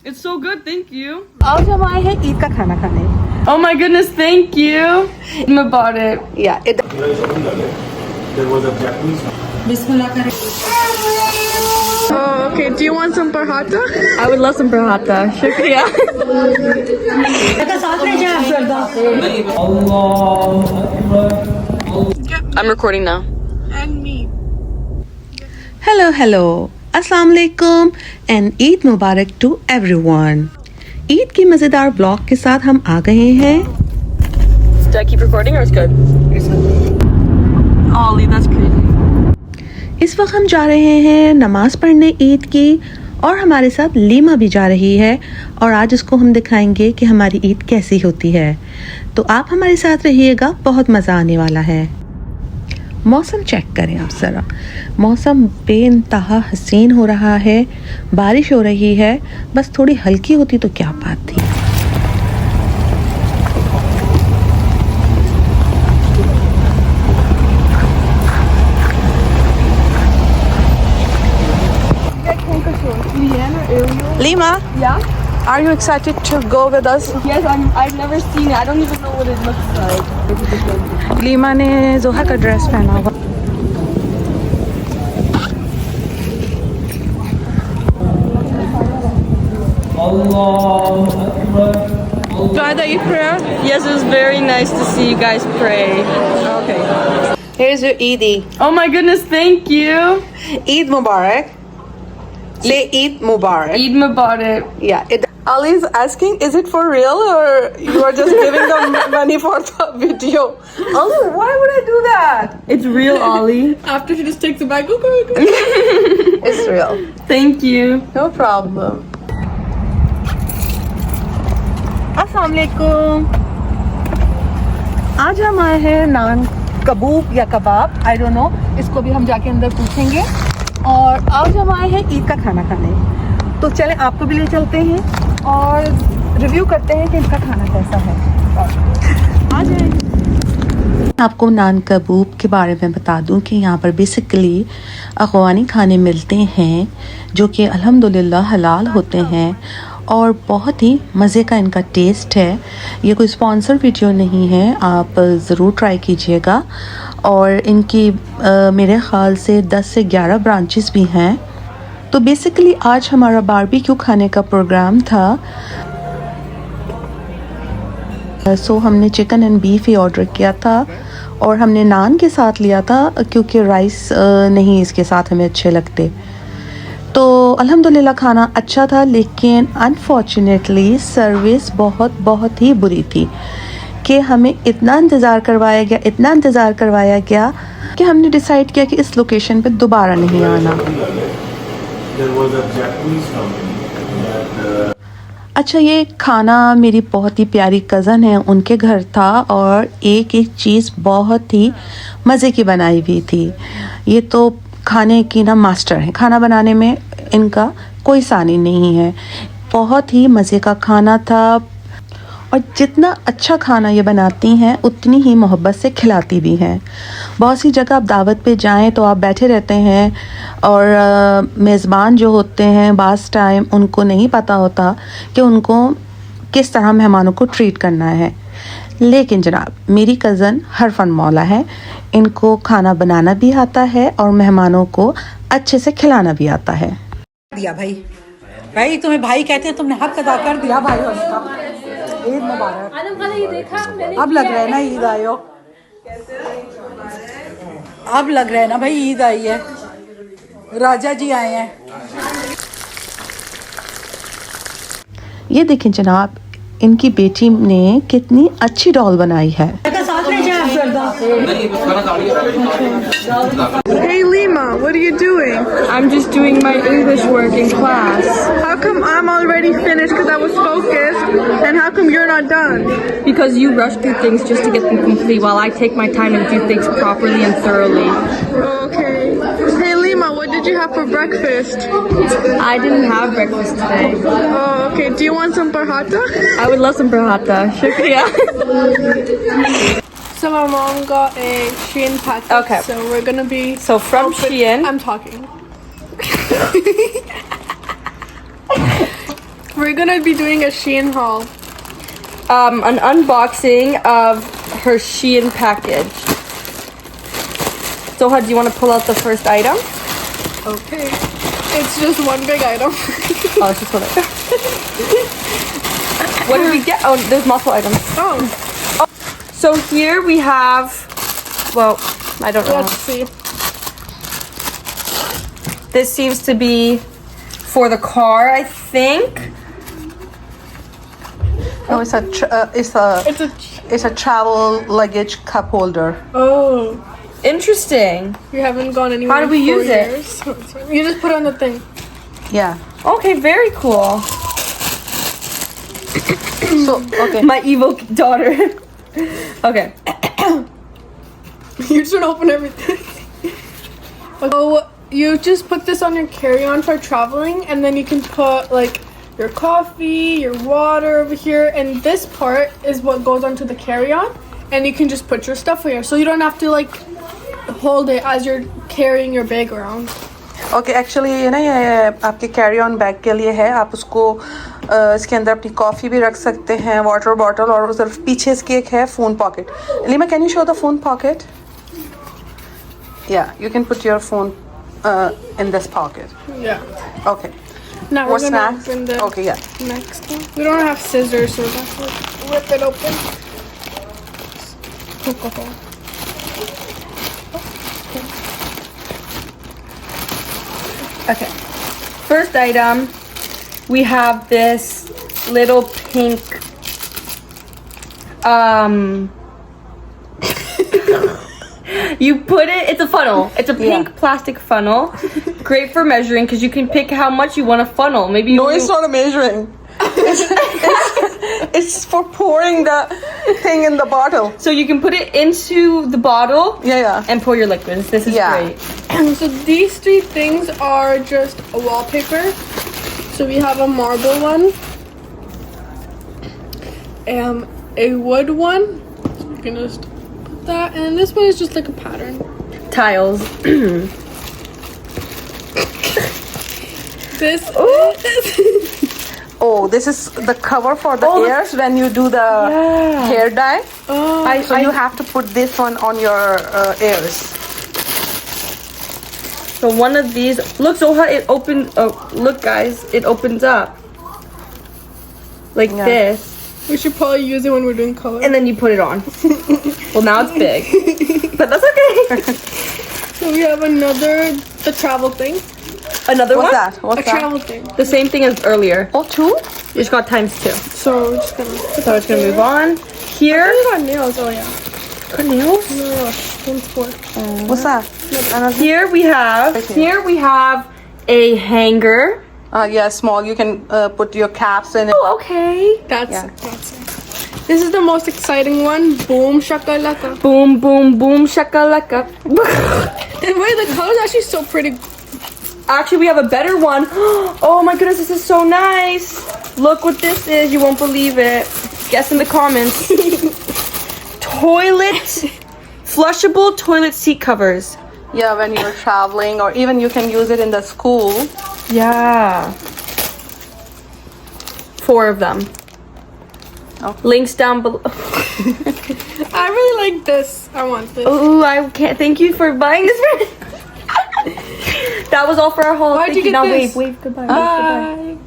It's so good, thank you. आज हम आए हैं ईद का खाना खाने. Oh my goodness, thank you. Eid Mubarak. Yeah. There was a Japanese. Oh, okay. Do you want some paratha? I would love some paratha. Shukriya. I'm recording now. Hello. Assalamualaikum and Eid Mubarak to everyone. Eid की मज़ेदार blog के साथ हम आ गए हैं. Do I keep recording or it's good? Ollie, that's crazy. इस वक्त हम जा रहे हैं नमाज पढ़ने ईद की, और हमारे साथ लीमा भी जा रही है, और आज उसको हम दिखाएंगे कि हमारी ईद कैसी होती है. तो आप हमारे साथ रहिएगा, बहुत मज़ा आने वाला है. मौसम चेक करें आप ज़रा. मौसम बेइंतहा हसीन हो रहा है, बारिश हो रही है. बस थोड़ी हल्की होती तो क्या बात थी. Lima, Yeah? are you excited to go with us? Yes, I've never seen it. I don't even know what it looks like. Lima ने जोहा का ड्रेस पहना हुआ. Try the Eid prayer? Yes, it was very nice to see you guys pray. Okay. Here's your Eid. Oh my goodness, thank you. Eid Mubarak. Say Eid Mubarak. Eid Mubarak. Yeah. Ali is asking, is it for real or you are just giving them money for the video? Ali, why would I do that? It's real, Ollie. After she just takes it back. Okay. It's real. Thank you. No problem. Assalamualaikum. आज हम आए हैं नान कबूब या कबाब, I don't know, इसको भी हम जाके अंदर पूछेंगे. और आज हम आए हैं ईद का खाना खाने. तो चलें आपको भी ले चलते हैं और रिव्यू करते हैं कि इनका खाना कैसा है. आ जाए. आपको नान कबूब के बारे में बता दूं कि यहाँ पर बेसिकली अफ़गानी खाने मिलते हैं जो कि अल्हम्दुलिल्लाह हलाल होते हैं और बहुत ही मज़े का इनका टेस्ट है. ये कोई स्पॉन्सर वीडियो नहीं है, आप ज़रूर ट्राई कीजिएगा. और इनकी मेरे ख़्याल से 10 से 11 ब्रांचेस भी हैं. तो बेसिकली आज हमारा बारबेक्यू खाने का प्रोग्राम था. सो हमने chicken and beef he order किया था और हमने नान के साथ लिया था क्योंकि राइस नहीं इसके साथ हमें अच्छे लगते. तो अल्हम्दुलिल्लाह खाना अच्छा था, लेकिन अनफॉर्चुनेटली सर्विस बहुत ही बुरी थी कि हमें इतना इंतज़ार करवाया गया कि हमने डिसाइड किया कि इस लोकेशन पे दोबारा नहीं आना. There was a Japanese company that. अच्छा, ये खाना मेरी बहुत ही प्यारी कज़न है, उनके घर था और एक चीज़ बहुत ही मज़े की बनाई हुई थी. ये तो खाने की ना मास्टर है, खाना बनाने में इनका कोई सानी नहीं है. बहुत ही मज़े का खाना था और जितना अच्छा खाना ये बनाती हैं उतनी ही मोहब्बत से खिलाती भी हैं. बहुत सी जगह आप दावत पे जाएं तो आप बैठे रहते हैं और मेज़बान जो होते हैं बाज़ टाइम उनको नहीं पता होता कि उनको किस तरह मेहमानों को ट्रीट करना है. लेकिन जनाब, मेरी कज़न हर फन मौला है. इनको खाना बनाना भी आता है और मेहमानों को अच्छे से खिलाना भी आता है. दिया भाई तुम्हें भाई कहते हैं, तुमने हक अदा कर दिया भाई. उसका ईद मुबारक. अब लग रहा है ना ईद आई हो. अब लग रहा है ना भाई ईद आई है. राजा जी आए हैं. ये देखें जनाब, इनकी बेटी ने कितनी अच्छी डॉल बनाई है. Hey Lima, what are you doing? I'm just doing my English work in class. How come I'm already finished because I was focused, and how come you're not done? Because you rush through things just to get them complete while I take my time and do things properly and thoroughly. Okay. Hey Lima, what did you have for breakfast? I didn't have breakfast today. Oh, okay. Do you want some paratha? I would love some paratha. Shukriya. So my mom got a Shein package. Okay. So we're gonna be. So from Shein. I'm talking. We're we're gonna be doing a Shein haul. An unboxing of her Shein package. So, do you want to pull out the first item? Okay. It's just one big item. Oh, it's just one item. What did we get? Oh, there's multiple items. Oh, So here we have, well, I don't know. let's see. This seems to be for the car, I think. No, it's a travel luggage cup holder. Oh, Interesting. you haven't gone anywhere. How do we in 4 use it? years. You just put on the thing. Yeah. Okay, very cool. So okay. My evil daughter. Okay. You should open everything. So you just put this on your carry-on for traveling, and then you can put like your coffee, your water over here, and this part is what goes onto the carry-on, and you can just put your stuff here, so you don't have to like hold it as you're carrying your bag around. Okay actually ये ना ये आपके carry on bag के लिए है. आप उसको इसके अंदर अपनी कॉफ़ी भी रख सकते हैं, वाटर बॉटल, और सिर्फ पीछे इसकी एक है phone pocket. Lima, can you show the phone pocket? या you can put your phone in this pocket. Yeah. Okay. Now More we're gonna snacks? open the Okay, yeah. next one. We don't have scissors, so we have to rip it open. Alcohol. Okay. First item, we have this little pink you put it, it's a funnel. It's a pink plastic funnel. Great for measuring because you can pick how much you want to funnel. Maybe No, it's not a measuring. It's for pouring the thing in the bottle. So you can put it into the bottle Yeah. and pour your liquids. This is great. So these three things are just a wallpaper. So we have a marble one, a wood one. So you can just put that, and this one is just like a pattern. Tiles. This Oh, this is the cover for the Oh, ears when you do the hair dye. oh, So you have to put this one on your ears. So one of these, look, so how it opens. Oh, look, guys, it opens up like this, we should probably use it when we're doing color. and then you put it on. Well, now it's big, but that's okay. So we have the travel thing. Another What's one. that? A What's that? travel thing. The same thing as earlier. Oh, two? You just got times 2. So we're just gonna. So it's gonna move on. Here, We got nails. Oh yeah. got nails. No, one's for. What's that? Another? Here we have. Okay. Here we have a hanger. Yeah, small. You can put your caps in it. Oh, okay. That's Yeah. it. This is the most exciting one. Boom shakalaka. Boom, boom, boom, shakalaka. And wait, the color's actually so pretty. Actually, we have a better one. Oh my goodness, this is so nice. Look what this is. You won't believe it. Guess in the comments. Flushable toilet seat covers. Yeah, when you're traveling, or even you can use it in the school. Yeah. 4 of them. Oh. Links down below. I really like this. I want this. Ooh, I can't. Thank you for buying this. That was all for our haul. Why'd Thank you get now this? wave goodbye. Bye.